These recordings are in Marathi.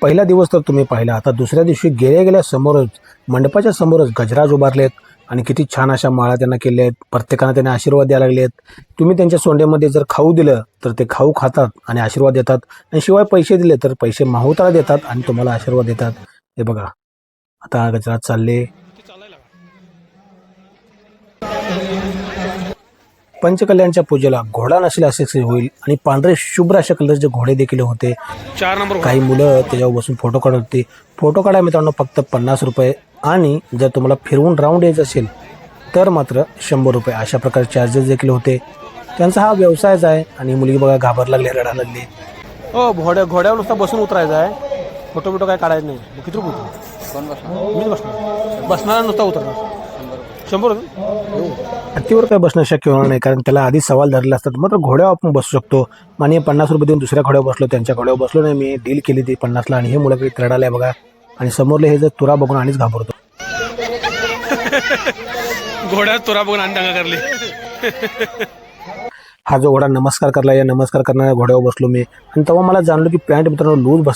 पहिला दिवस तर तुम्ही पाहिला, आता दुसऱ्या दिवशी गेल्या गेल्या समोरच मंडपाच्या समोरच गजराज उभारलेत आणि किती छान अशा माळा त्यांना केल्या आहेत. प्रत्येकानं त्यांना आशीर्वाद द्यायला लागले आहेत. तुम्ही त्यांच्या सोंड्यामध्ये जर खाऊ दिलं तर ते खाऊ खातात आणि आशीर्वाद देतात, आणि शिवाय पैसे दिले तर पैसे माहुताला देतात आणि तुम्हाला आशीर्वाद देतात. हे बघा, आता गजराज चालले. पंचकल्याणच्या पूजेला घोडा नसेल असे होईल, आणि पांढरे शुभ्र अशा कलरचे घोडे देखील होते. 4 नंबर काही मुलं त्याच्यावर बसून फोटो काढत होते. फोटो काढा मित्रांनो फक्त 50 रुपये, आणि जर तुम्हाला फिरवून राऊंड यायचं असेल तर मात्र 100 रुपये अशा प्रकारचे चार्जेस देखील होते. त्यांचा हा व्यवसायच आहे. आणि मुलगी बघा घाबरला लागली, रडायला लागली. हो, घोड्यावर नुसता बसून उतरायचं आहे, फोटो बिटो काय काढायचं नाही. किती रुपये होतो? मीच बसणार नुसता उतरणार. 100 रुपये हत्तीवर काय बसणं शक्य होणार नाही, कारण त्याला आधी सवाल धरले असतात. मात्र घोड्यावर आपण बसू शकतो. आणि 50 रुपये देऊन दुसऱ्या घोड्यावर बसलो, त्यांच्या घोड्यावर बसलो नाही मी, डील केली ती 50ला. आणि हे मुलं काही रडायला आहे बघा, आणि समोरले हे जर तुरा बघून आणिच घाबरतो. घोड्यात तुरा बघून आणि दंगा करली. हा जो घोडा नमस्कार करला, या नमस्कार करणाऱ्या घोड्यावर बसलो मी. आणि तेव्हा मला जाणलो की पॅन्ट मित्रांनो लूज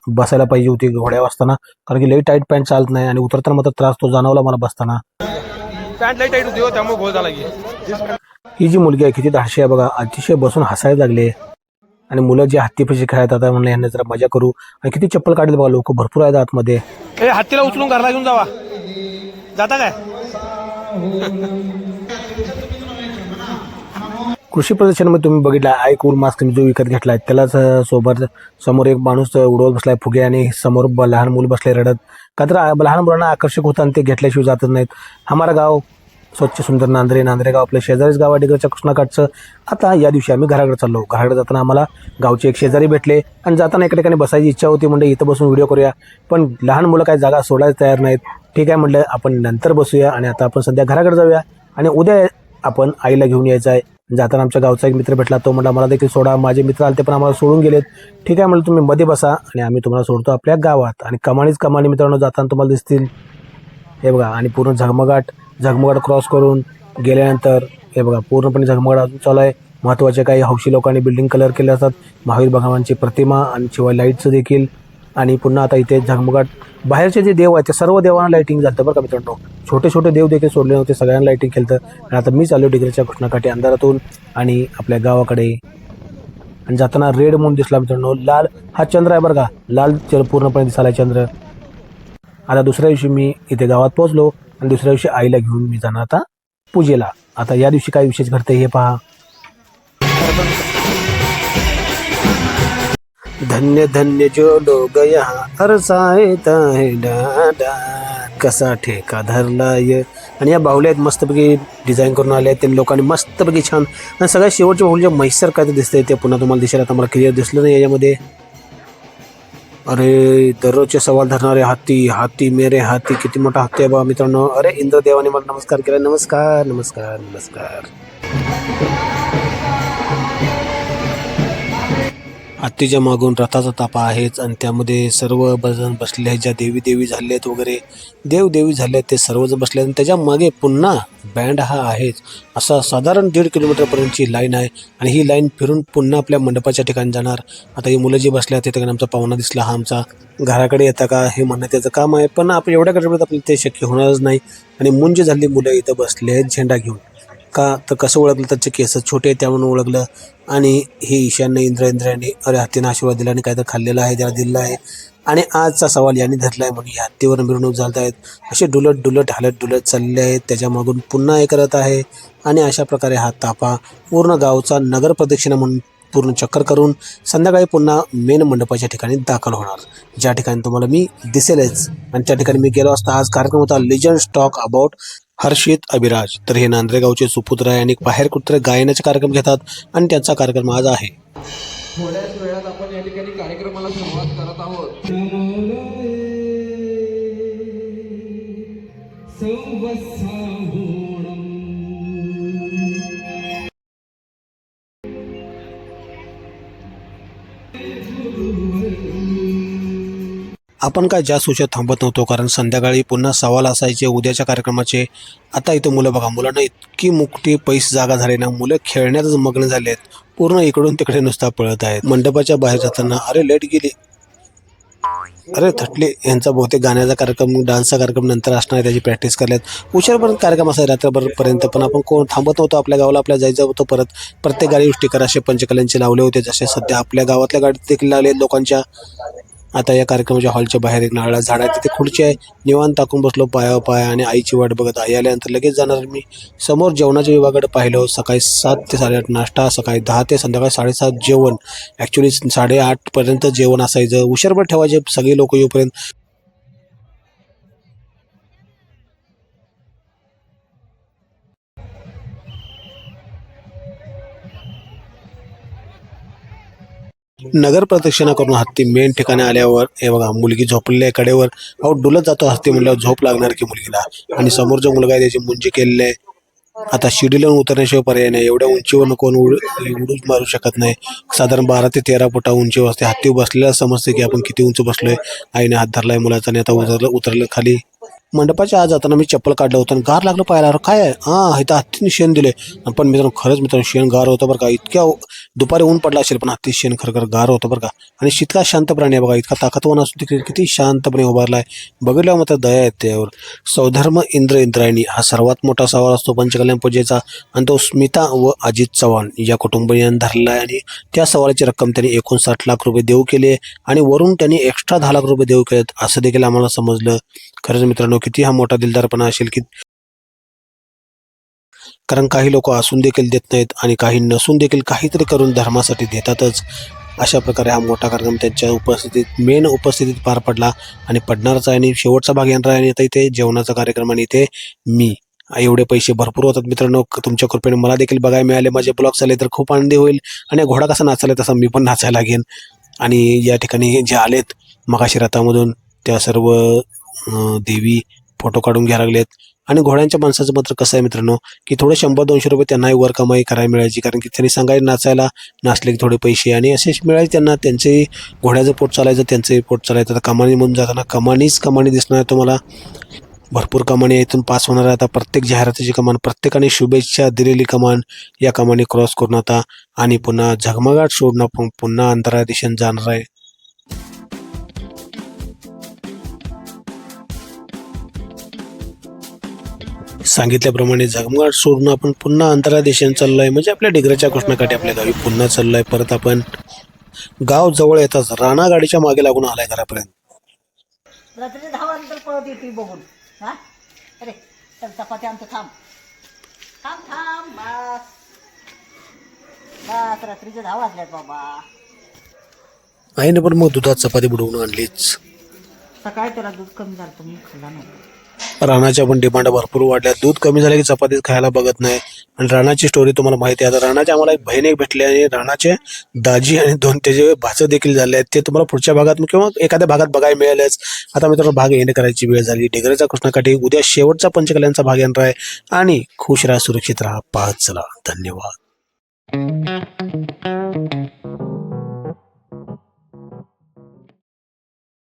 बसायला पाहिजे होती घोड्यावर असताना, कारण की लई टाईट पॅन्ट चालत नाही. आणि उतरताना मात्र त्रास तो जाणवला मला बसताना. पॅन्ट लई टाईट होती, त्यामुळे घोळ झाला की. ही जी मुलगी आहे किती धाडशी आहे बघा, अतिशय बसून हसायला लागले. आणि मुलं जे हत्तीपाशी खेळत आता म्हणलं यांना जरा मजा करू. आणि किती चप्पल काढले बघा, लोक भरपूर आहेत आतमध्ये. हत्तीला उचलून घरला घेऊन जावा, जाता काय? कृषी प्रदर्शनामध्ये तुम्ही बघितला आय कूल मास्क जो विकत घेतलाय, त्यालाच सोबत समोर एक माणूस उडवत बसलाय फुगे, आणि समोर लहान मुलं बसले रडत. का तर लहान मुलांना आकर्षक होतं आणि ते घेतल्याशिवाय जातच नाहीत. हमारा गाव स्वच्छ सुंदर नांद्रे गाव आपल्या शेजारीच गाव आहे डिग्रजच्या कृष्णाकाठचं. आता या दिवशी आम्ही घराकडे चाललो. घराकडे जाताना आम्हाला गावचे एक शेजारी भेटले, आणि जाताना एका ठिकाणी बसायची इच्छा होती. म्हणजे इथं बसून व्हिडिओ करूया, पण लहान मुलं काही जागा सोडायला तयार नाहीत. ठीक आहे म्हटलं, आपण नंतर बसूया. आणि आता आपण सध्या घराकडे जाऊया, आणि उद्या आपण आईला घेऊन यायचं आहे. जाताना आमच्या गावचा एक मित्र भेटला, तो म्हटला मला देखील सोडा. माझे मित्र आले ते पण आम्हाला सोडून गेलेत. ठीक आहे म्हटलं, तुम्ही मध्ये बसा आणि आम्ही तुम्हाला सोडतो आपल्या गावात. आणि कमानी मित्रांनो जाताना तुम्हाला दिसतील, हे बघा. आणि पूर्ण झगमगाट क्रॉस करून गेल्यानंतर हे बघा पूर्णपणे झगमगाट अजून चालू आहे. महत्त्वाचे काही हौशी लोकांनी बिल्डिंग कलर केले असतात, महावीर भगवानची प्रतिमा आणि शिवाय लाईटचं देखील. आणि पुन्हा आता इथे झगमगाट बाहेरचे जे देव आहेत ते सर्व देवांना लाईटिंग झालं बरं का मित्रांनो. छोटे छोटे देव देखील सोडले नव्हते, सगळ्यांना लाईटिंग केलं. आणि आता मी चाललो डिग्रजच्या कृष्णाकाठी अंधारातून आणि आपल्या गावाकडे. आणि जाताना रेड मून दिसला मित्रांनो, लाल हा चंद्र आहे बरं का, लाल पूर्णपणे दिसायला चंद्र. आता दुसऱ्या दिवशी मी इथे गावात पोहोचलो, आणि दुसऱ्या दिवशी आईला घेऊन मी जाणार आता पूजेला. आता या दिवशी काय विशेष घडते हे पहा. धन्य धन्य जो लोग यहाँ अरसायता है डाडा, कसा ठेका धरलाय. आणि या बाहुल्या आहेत मस्तपैकी डिझाईन करून आले आहेत ते लोकांनी मस्तपैकी छान. आणि सगळ्यात शेवटच्या बाहुल्या म्हैसर काय ते दिसतंय ते पुन्हा तुम्हाला दिसेल. आता मला क्लिअर दिसलं नाही याच्यामध्ये. अरे दररोजचे सवाल धरणारे हाती मेरे हाती, किती मोठा हत्ती आहे बा मित्रांनो. अरे इंद्रदेवाने मला नमस्कार केला. नमस्कार नमस्कार नमस्कार. हत्तीच्या मागून रथाचा तापा आहेच, आणि त्यामध्ये सर्व जण बसलेले आहेत. ज्या देवी झाले आहेत वगैरे देवी झाले आहेत ते सर्वजण बसले आहेत. आणि त्याच्या मागे पुन्हा बँड हा आहेच. असा साधारण 1.5 किलोमीटरपर्यंतची लाईन आहे, आणि ही लाईन फिरून पुन्हा आपल्या मंडपाच्या ठिकाणी जाणार. आता ही मुलं जी बसले आहेत तिथे आमचा पाहुणा दिसला, हा आमचा घराकडे येता का हे म्हणणं त्याचं काम आहे. पण आपण एवढ्या गडबडीत आपल्याला ते शक्य होणारच नाही. आणि मुंज झाली मुलं इथं बसले आहेत झेंडा घेऊन. का तर कसं ओळखलं, त्याचे केस छोटे आहेत त्यामुळे ओळखलं. आणि हे ईशान्य इंद्राने अरे हत्तीनं आशीर्वाद दिला, आणि काय तर खाल्लेलं आहे त्याला दिलेलं आहे. आणि आजचा सवाल यांनी धरला आहे म्हणून या हत्तीवर मिरवणूक झालत आहेत. असे डुलत हालत चाललेले आहेत. त्याच्या मागून पुन्हा हे करत आहे. आणि अशा प्रकारे हा ताफा पूर्ण गावचा नगर प्रदक्षिणा म्हणून पूर्ण चक्कर करून संध्याकाळी पुन्हा मेन मंडपाच्या ठिकाणी दाखल होणार, ज्या ठिकाणी तुम्हाला मी दिसेलच. आणि त्या ठिकाणी मी गेलो असता. आज कार्यक्रम होता लेजंड टॉक अबाउट हर्षित अभिराज. तर हे नांद्रे गावचे सुपुत्र आहे, आणि बाहेर कुठे गायनाचे कार्यक्रम घेतात, आणि त्यांचा कार्यक्रम आज आहे. थोड्याच वेळात आपण या ठिकाणी कार्यक्रमाला सुरुवात करत आहोत. आपण काय जास्त उशीर थांबत नव्हतो, कारण संध्याकाळी पुन्हा सवाल असायचे उद्याच्या कार्यक्रमाचे. आता इथं मुलं बघा, मुलांना इतकी मोठी पैस जागा झाली ना, मुलं खेळण्यातच मग्न झाले आहेत. पूर्ण इकडून तिकडे नुसता पळत आहेत. मंडपाच्या बाहेर जाताना अरे लाईट गेली. अरे थटले यांचा बहुतेक गाण्याचा कार्यक्रम डान्सचा कार्यक्रम नंतर असणार आहे, त्याची प्रॅक्टिस करल्यात उशिरापर्यंत कार्यक्रम असायचा रात्रभरपर्यंत. पण आपण कोण थांबत नव्हतो, आपल्या गावाला आपल्या जायचं होतं परत. प्रत्येक गाडी स्टिकर असे पंचकल्यांचे लावले होते, जसे सध्या आपल्या गावातल्या गाडीत देखील लावले आहेत लोकांच्या. आता या कार्यक्रमाच्या हॉलच्या बाहेर एक नारळा झाड आहे, तिथे खुर्ची आहे, निवांत टाकून बसलो पाया पाय आणि आईची वाट बघत. आई आल्यानंतर लगेच जाणार मी. समोर जेवणाच्या विभागाकडे पाहिलं. सकाळी 7 ते 8:30 नाश्ता, सकाळी 10 ते संध्याकाळी 7:30 जेवण. ॲक्च्युली 8:30पर्यंत जेवण असायचं, उशीरभर ठेवायचे सगळे लोक येऊपर्यंत. नगर प्रदक्षिणा करून हत्ती मेन ठिकाणी आल्यावर हे बघा मुलगी झोपलेल्या आहे कडेवर. अहो डुलत जातो हत्ती म्हणल्यावर झोप लागणार की मुलगीला. आणि समोर जो मुलगा आहे त्याची मुंजी केलेली आहे. आता शिडीला उतरण्याशिवाय पर्याय नाही, एवढ्या उंचीवर कोण उडूच मारू शकत नाही. साधारण 12 ते 13 फुटा उंची असते. हत्ती बसलेला समजते की आपण किती उंच बसलोय. आईने हात धरलाय मुलाचा आणि आता उतरलं खाली. मंडपाच्या आज जाताना मी चप्पल काढलं होतं आणि गार लागलं पाहायला. काय आहे इथं हत्तीने शेण दिले. पण मित्रांनो खरंच मित्रांनो शेण गार होतं बरं का. इतक्या दुपारी ऊन पडला असेल पण हत्ती शेण खरं गार होतं बरं का. आणि इतका शांत प्राणी आहे बघा, इतका ताकदवान असून देखील किती शांतपणे उभारलाय. बघितल्यावर मात्र दया येते त्यावर. स्वधर्म इंद्रायणी हा सर्वात मोठा सवाल असतो पंचकल्याण पूजेचा, आणि तो स्मिता व अजित चव्हाण या कुटुंबियांनी धरला आहे. आणि त्या सवालाची रक्कम त्यांनी 59 लाख रुपये देऊ केले आणि वरून त्यांनी एक्स्ट्रा 10 लाख रुपये देऊ केलेत असं देखील आम्हाला समजलं. खरंच मित्रांनो किती हा मोठा दिलदारपणा असेल की, कारण काही लोक असून देखील देत नाहीत आणि काही नसून देखील काहीतरी करून धर्मासाठी देतातच. अशा प्रकारे हा मोठा कार्यक्रम त्यांच्या मेन उपस्थितीत पार पडला आणि पडणारच आहे. आणि शेवटचा भाग येणार आहे आणि आता इथे जेवणाचा कार्यक्रम आणि इथे मी. एवढे पैसे भरपूर होतात मित्रांनो, तुमच्या कृपेने मला देखील बघायला मिळाले, माझे ब्लॉग झाले तर खूप आनंदी होईल. आणि घोडा कसा नाचायला तसा मी पण नाचायला लागेन. आणि या ठिकाणी जे आलेत मगाशी रथामधून त्या सर्व देवी फोटो काढून घ्यायला लागलेत. आणि घोड्यांच्या माणसाचं मात्र कसं आहे मित्रांनो की थोडे 100-200 रुपये त्यांनाही वर कमाई करायला मिळायची, कारण की त्यांनी सांगायला नाचायला नाचले की थोडे पैसे आणि असेच मिळायचे त्यांना. त्यांचेही घोड्याचं पोट चालायचं, त्यांचंही पोट चालायचं. आता कमानी म्हणून जाताना कमानी दिसणार आहे तुम्हाला. भरपूर कमानी इथून पास होणार आहे. आता प्रत्येक जाहिरातीची कमान, प्रत्येकाने शुभेच्छा दिलेली कमान, या कमानी क्रॉस करून आता आणि पुन्हा झगमगाट सोडणं पुन्हा अंतराळ दिशेने जाणार आहे. सांगितल्याप्रमाणे झगमगाट सोडून आपण पुन्हा अंतराळ दिशेने चाललोय, म्हणजे आपल्या डिग्रजच्या कृष्णाकाठी आपल्या गावी पुन्हा चाललोय. परत आपण गाव जवळ येताच राणा गाडीच्या मागे लागून आलाय घरापर्यंत. रात्री 10 वाजता पळत येते बघून. हा अरे तर चपाती आमचं थांब थांब थांब बस बस. रात्रीचे 10 वाजल्यात बाबा. आईने पण मग दुधात चपाती बुडवून आणलीच. सकाळी त्याला दूध कमी झालं तुम्ही खाल्ला नाही. राणाच्या पण डिमांड भरपूर वाढल्या. दूध कमी झाले की चपातीच खायला बघत नाही. आणि राणाची स्टोरी तुम्हाला माहिती आहे. आता राणाच्या आम्हाला एक बहीण एक भेटली आणि राणाचे दाजी आणि 2 त्याचे भाचं देखील झाले आहेत. ते तुम्हाला पुढच्या भागात किंवा एखाद्या भागात बघायला मिळालेच. आता मित्रांनो भाग एंड करायची वेळ झाली. डिग्रजच्या कृष्णाकाठी उद्या शेवटचा पंचकल्यांचा भाग येणार आहे. आणि खुश राहा, सुरक्षित राहा, पाहत चला. धन्यवाद.